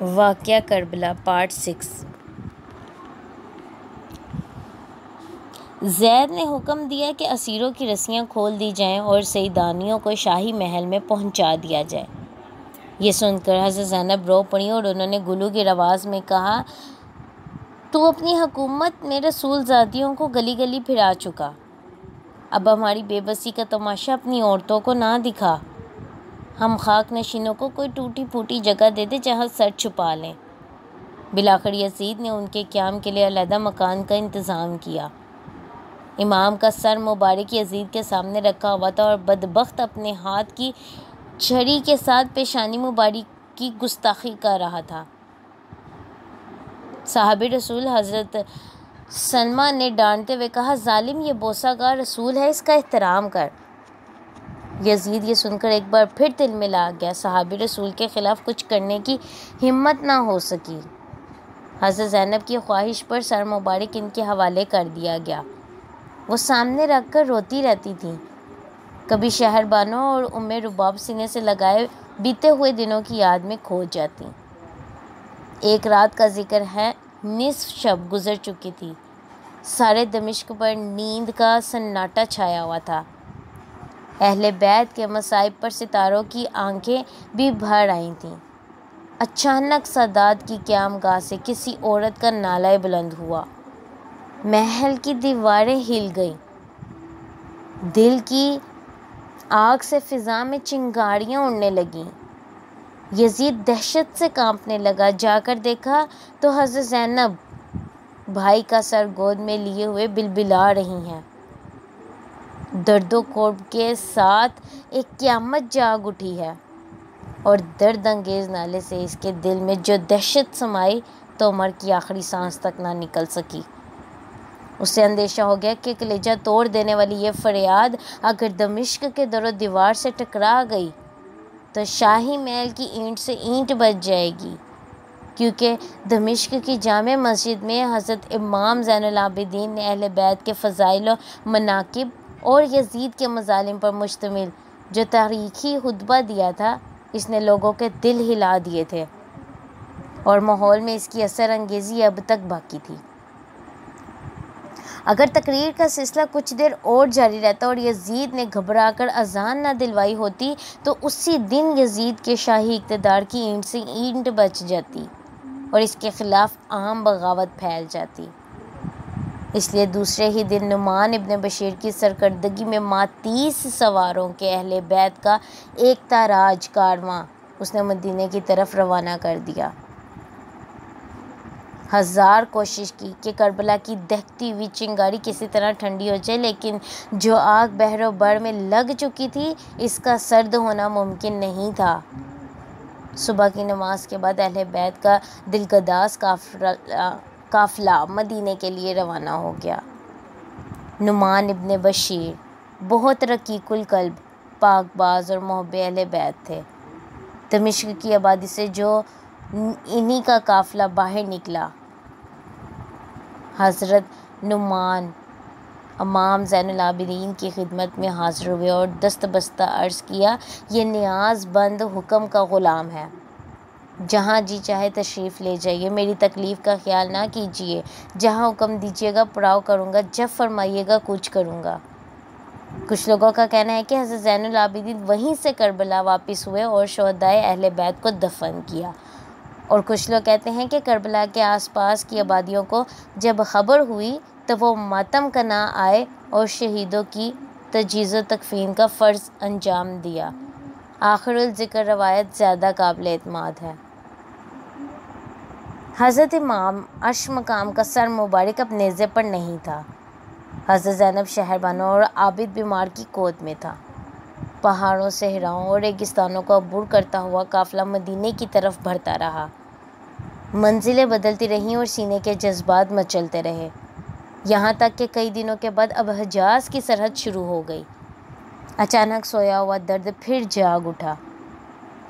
واقعہ کربلا پارٹ 6۔ زید نے حکم دیا کہ اسیروں کی رسیاں کھول دی جائیں اور سیدانیوں کو شاہی محل میں پہنچا دیا جائے۔ یہ سن کر حضرت زینب رو پڑیں اور انہوں نے گلو کی آواز میں کہا، تو اپنی حکومت میں رسول زادیوں کو گلی گلی پھرا چکا، اب ہماری بے بسی کا تماشا اپنی عورتوں کو نہ دکھا۔ ہم خاک نشینوں کو کوئی ٹوٹی پھوٹی جگہ دے دے جہاں سر چھپا لیں۔ بالآخر یزید نے ان کے قیام کے لیے علیحدہ مکان کا انتظام کیا۔ امام کا سر مبارک یزید کے سامنے رکھا ہوا تھا اور بدبخت اپنے ہاتھ کی چھڑی کے ساتھ پیشانی مبارک کی گستاخی کر رہا تھا۔ صاحب رسول حضرت سلمہ نے ڈانٹتے ہوئے کہا، ظالم، یہ بوسہ گاہ رسول ہے، اس کا احترام کر۔ یزید یہ سن کر ایک بار پھر تلملا گیا۔ صاحب رسول کے خلاف کچھ کرنے کی ہمت نہ ہو سکی۔ حضرت زینب کی خواہش پر سر مبارک ان کے حوالے کر دیا گیا۔ وہ سامنے رکھ کر روتی رہتی تھیں، کبھی شہر بانو اور ام رباب سینے سے لگائے بیتے ہوئے دنوں کی یاد میں کھو جاتی۔ ایک رات کا ذکر ہے، نصف شب گزر چکی تھی، سارے دمشق پر نیند کا سناٹا چھایا ہوا تھا۔ اہل بیت کے مصائب پر ستاروں کی آنکھیں بھی بھر آئی تھیں۔ اچانک سادات کی قیام گاہ سے کسی عورت کا نالہ بلند ہوا۔ محل کی دیواریں ہل گئیں، دل کی آگ سے فضا میں چنگاریاں اڑنے لگیں۔ یزید دہشت سے کانپنے لگا، جا کر دیکھا تو حضرت زینب بھائی کا سر گود میں لیے ہوئے بلبلا رہی ہیں۔ درد و کرب کے ساتھ ایک قیامت جاگ اٹھی ہے، اور درد انگیز نالے سے اس کے دل میں جو دہشت سمائی تو عمر کی آخری سانس تک نہ نکل سکی۔ اسے اندیشہ ہو گیا کہ کلیجہ توڑ دینے والی یہ فریاد اگر دمشق کے در و دیوار سے ٹکرا گئی تو شاہی محل کی اینٹ سے اینٹ بچ جائے گی، کیونکہ دمشق کی جامع مسجد میں حضرت امام زین العابدین نے اہل بیت کے فضائل و مناقب اور یزید کے مظالم پر مشتمل جو تاریخی خطبہ دیا تھا، اس نے لوگوں کے دل ہلا دیے تھے، اور ماحول میں اس کی اثر انگیزی اب تک باقی تھی۔ اگر تقریر کا سلسلہ کچھ دیر اور جاری رہتا اور یزید نے گھبرا کر اذان نہ دلوائی ہوتی تو اسی دن یزید کے شاہی اقتدار کی اینٹ سے اینٹ بچ جاتی اور اس کے خلاف عام بغاوت پھیل جاتی۔ اس لیے دوسرے ہی دن نعمان ابن بشیر کی سرکردگی میں 30 سواروں کے اہل بیت کا ایک تاراج کارواں اس نے مدینے کی طرف روانہ کر دیا۔ ہزار کوشش کی کہ کربلا کی دہتی ہوئی چنگاری کسی طرح ٹھنڈی ہو جائے، لیکن جو آگ بحر و بر میں لگ چکی تھی اس کا سرد ہونا ممکن نہیں تھا۔ صبح کی نماز کے بعد اہل بیت کا دلگداز قافلہ مدینے کے لیے روانہ ہو گیا۔ نعمان ابن بشیر بہت رقیق القلب، پاک باز اور محب اہل بیت تھے۔ دمشق کی آبادی سے جو انہی کا قافلہ باہر نکلا، حضرت نعمان امام زین العابدین کی خدمت میں حاضر ہوئے اور دست بستہ عرض کیا، یہ نیاز بند حکم کا غلام ہے، جہاں جی چاہے تشریف لے جائیے، میری تکلیف کا خیال نہ کیجیے، جہاں حکم دیجیے گا پڑاؤ کروں گا، جب فرمائیے گا کوچ کروں گا۔ کچھ لوگوں کا کہنا ہے کہ حضرت زین العابدین وہیں سے کربلا واپس ہوئے اور شہدائے اہل بیت کو دفن کیا، اور کچھ لوگ کہتے ہیں کہ کربلا کے آس پاس کی آبادیوں کو جب خبر ہوئی تو وہ ماتم کرنا آئے اور شہیدوں کی تجہیز و تکفین کا فرض انجام دیا۔ آخر الذکر روایت زیادہ قابل اعتماد ہے۔ حضرت امام عرش مقام کا سر مبارک اب نیزے پر نہیں تھا۔ حضرت زینب شہر بانو اور عابد بیمار کی گود میں تھا۔ پہاڑوں، صحراؤں اور ریگستانوں کو عبور کرتا ہوا قافلہ مدینے کی طرف بڑھتا رہا۔ منزلیں بدلتی رہیں اور سینے کے جذبات مچلتے رہے، یہاں تک کہ کئی دنوں کے بعد اب حجاز کی سرحد شروع ہو گئی۔ اچانک سویا ہوا درد پھر جاگ اٹھا۔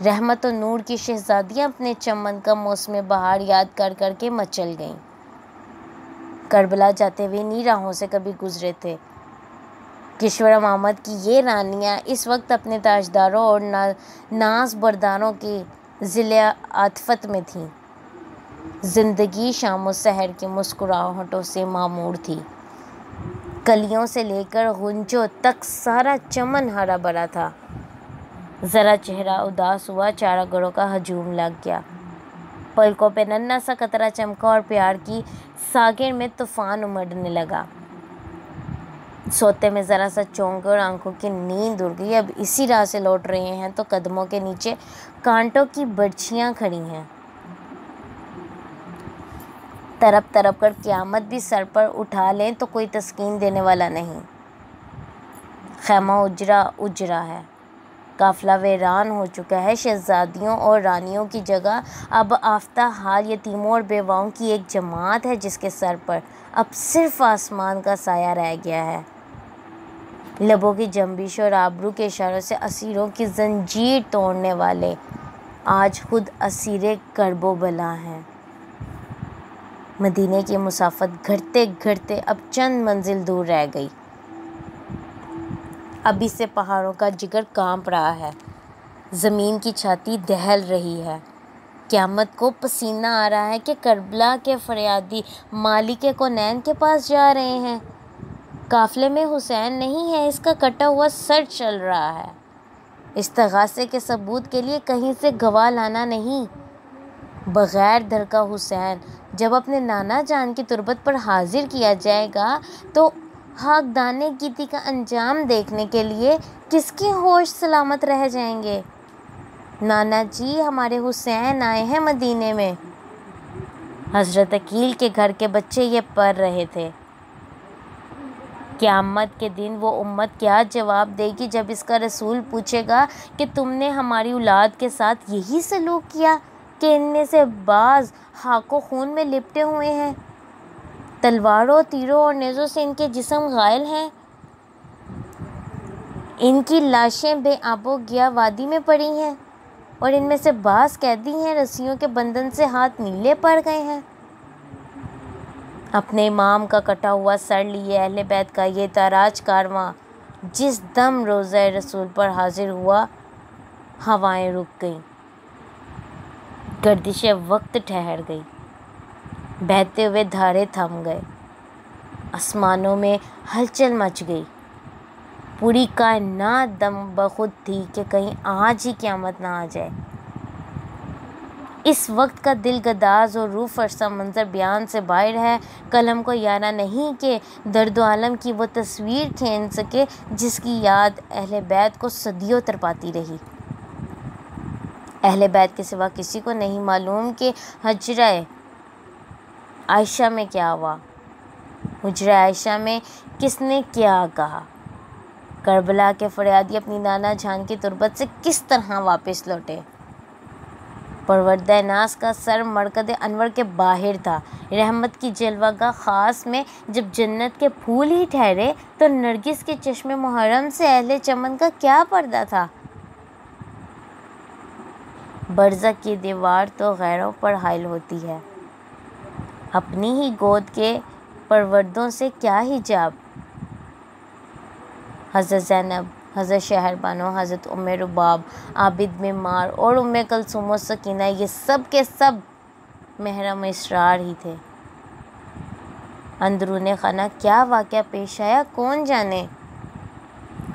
رحمت و نور کی شہزادیاں اپنے چمن کا موسم بہار یاد کر کر کے مچل گئیں۔ کربلا جاتے ہوئے انہی راہوں سے کبھی گزرے تھے۔ کشور محمد کی یہ رانیاں اس وقت اپنے تاجداروں اور ناز برداروں کی ضلع عاطفت میں تھیں۔ زندگی شام و سحر کی مسکراہٹوں سے معمور تھی۔ کلیوں سے لے کر غنچوں تک سارا چمن ہرا بھرا تھا۔ ذرا چہرہ اداس ہوا، چارہ گڑوں کا ہجوم لگ گیا۔ پلکوں پہ ننھا سا قطرہ چمکا اور پیار کی ساغر میں طوفان امڑنے لگا۔ سوتے میں ذرا سا چونک گئے اور آنکھوں کی نیند اڑ گئی۔ اب اسی راہ سے لوٹ رہے ہیں تو قدموں کے نیچے کانٹوں کی برچھیاں کھڑی ہیں۔ تڑپ تڑپ کر قیامت بھی سر پر اٹھا لیں تو کوئی تسکین دینے والا نہیں۔ خیمہ اجرا اجرا ہے، قافلہ ویران ہو چکا ہے۔ شہزادیوں اور رانیوں کی جگہ اب یافتہ حال یتیموں اور بیواؤں کی ایک جماعت ہے جس کے سر پر اب صرف آسمان کا سایہ رہ گیا ہے۔ لبوں کی جنبش اور آبرو کے اشاروں سے اسیروں کی زنجیر توڑنے والے آج خود اسیر کرب و بلا ہیں۔ مدینے کی مسافت گھٹتے گھٹتے اب چند منزل دور رہ گئی۔ ابھی سے پہاڑوں کا جگر کانپ رہا ہے، زمین کی چھاتی دہل رہی ہے۔ قیامت کو پسینہ آ رہا ہے کہ کربلا کے فریادی مالک کونین کے پاس جا رہے ہیں۔ قافلے میں حسین نہیں ہے، اس کا کٹا ہوا سر چل رہا ہے۔ استغاثے کے ثبوت کے لیے کہیں سے گواہ لانا نہیں۔ بغیر در کا حسین جب اپنے نانا جان کی تربت پر حاضر کیا جائے گا تو حاکدانِ گیتی کا انجام دیکھنے کے لیے کس کے ہوش سلامت رہ جائیں گے؟ نانا جی، ہمارے حسین آئے ہیں مدینے میں۔ حضرت عقیل کے گھر کے بچے یہ پڑھ رہے تھے۔ قیامت کے دن وہ امت کیا جواب دے گی جب اس کا رسول پوچھے گا کہ تم نے ہماری اولاد کے ساتھ یہی سلوک کیا کہ ان میں سے بعض خاک و خون میں لپٹے ہوئے ہیں، تلواروں، تیروں اور نیزوں سے ان کے جسم غائل ہیں، ان کی لاشیں بے آب و گیا وادی میں پڑی ہیں اور ان میں سے بعض قیدی ہیں، رسیوں کے بندھن سے ہاتھ نیلے پڑ گئے ہیں۔ اپنے امام کا کٹا ہوا سر لیے اہل بیت کا یہ تاراج کارواں جس دم روضہ رسول پر حاضر ہوا، ہوائیں رک گئیں، گردش وقت ٹھہر گئی، بہتے ہوئے دھارے تھم گئے، آسمانوں میں ہلچل مچ گئی، پوری کائنات دم بخود تھی کہ کہیں آج ہی قیامت نہ آ جائے۔ اس وقت کا دل گداز اور روح فرسا منظر بیان سے باہر ہے۔ قلم کو یارہ نہیں کہ درد و عالم کی وہ تصویر کھینچ سکے جس کی یاد اہل بیت کو صدیوں تڑپاتی رہی۔ اہل بیت کے سوا کسی کو نہیں معلوم کہ حجرہ عائشہ میں کیا ہوا، حجرہ عائشہ میں کس نے کیا کہا، کربلا کے فریادی اپنی نانا جان کی تربت سے کس طرح واپس لوٹے۔ پروردہ ناز کا سر مرکز انور کے باہر تھا۔ رحمت کی جلوہ گاہ خاص میں جب جنت کے پھول ہی ٹھہرے تو نرگس کے چشم محرم سے اہل چمن کا کیا پردہ تھا۔ برزخ کی دیوار تو غیروں پر حائل ہوتی ہے، اپنی ہی گود کے پروردوں سے کیا حجاب۔ حضرت زینب، حضرت شہر بانو، حضرت ام رباب، عابد معمار اور ام کلثوم و سکینہ یہ سب کے سب محرم اسرار ہی تھے۔ اندرون خانہ کیا واقعہ پیش آیا کون جانے۔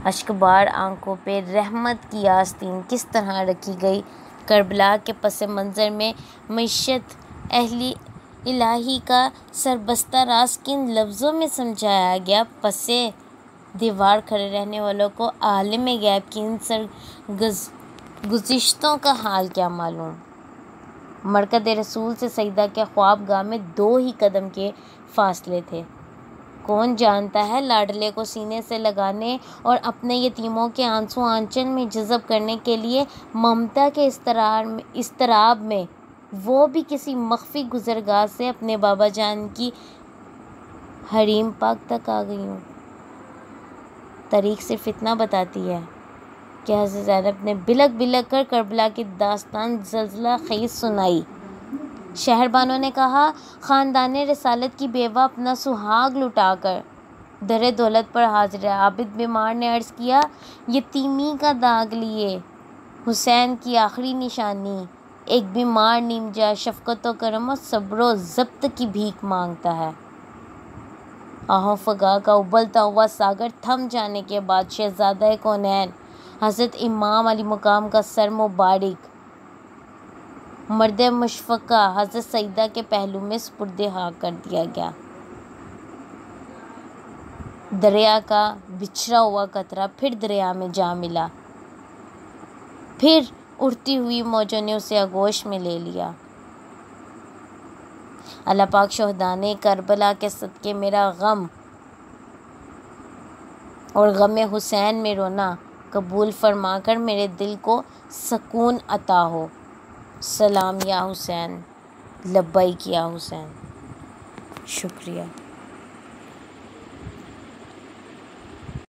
اشک بار آنکھوں پہ رحمت کی آستین کس طرح رکھی گئی۔ کربلا کے پس منظر میں معیشت اہل الہی کا سربستہ راز کن لفظوں میں سمجھایا گیا۔ پس دیوار کھڑے رہنے والوں کو عالم غیب کی ان سرگزشتوں کا حال کیا معلوم۔ مرکز رسول سے سیدہ کے خواب گاہ میں 2 ہی قدم کے فاصلے تھے۔ کون جانتا ہے لاڈلے کو سینے سے لگانے اور اپنے یتیموں کے آنسو آنچل میں جذب کرنے کے لیے ممتا کے اضطراب میں وہ بھی کسی مخفی گزرگاہ سے اپنے بابا جان کی حریم پاک تک آ گئی ہوں۔ تاریخ صرف اتنا بتاتی ہے کہ حضرت زینب نے بلک بلک کر کربلا کی داستان زلزلہ خیز سنائی۔ شہر بانو نے کہا، خاندان رسالت کی بیوہ اپنا سہاگ لٹا کر در دولت پر حاضر ہے۔ عابد معمار نے عرض کیا، یتیمی کا داغ لیے حسین کی آخری نشانی ایک بیمار نیم جا شفقت و کرم و صبر و ضبط کی بھیک مانگتا ہے۔ آہو فگا کا ابلتا ہوا ساگر تھم جانے کے بعد شہزادہ کونین حضرت امام علی مقام کا سر مبارک مرد مشفقہ حضرت سیدہ کے پہلو میں سپرد خاک کر دیا گیا۔ دریا کا بچھڑا ہوا قطرہ پھر دریا میں جا ملا، پھر اٹھتی ہوئی موجوں نے اسے آغوش میں لے لیا۔ اللہ پاک شہدائے کربلا کے صدقے میرا غم اور غم حسین میں رونا قبول فرما کر میرے دل کو سکون عطا ہو۔ سلام یا حسین، لبیک یا حسین۔ شکریہ۔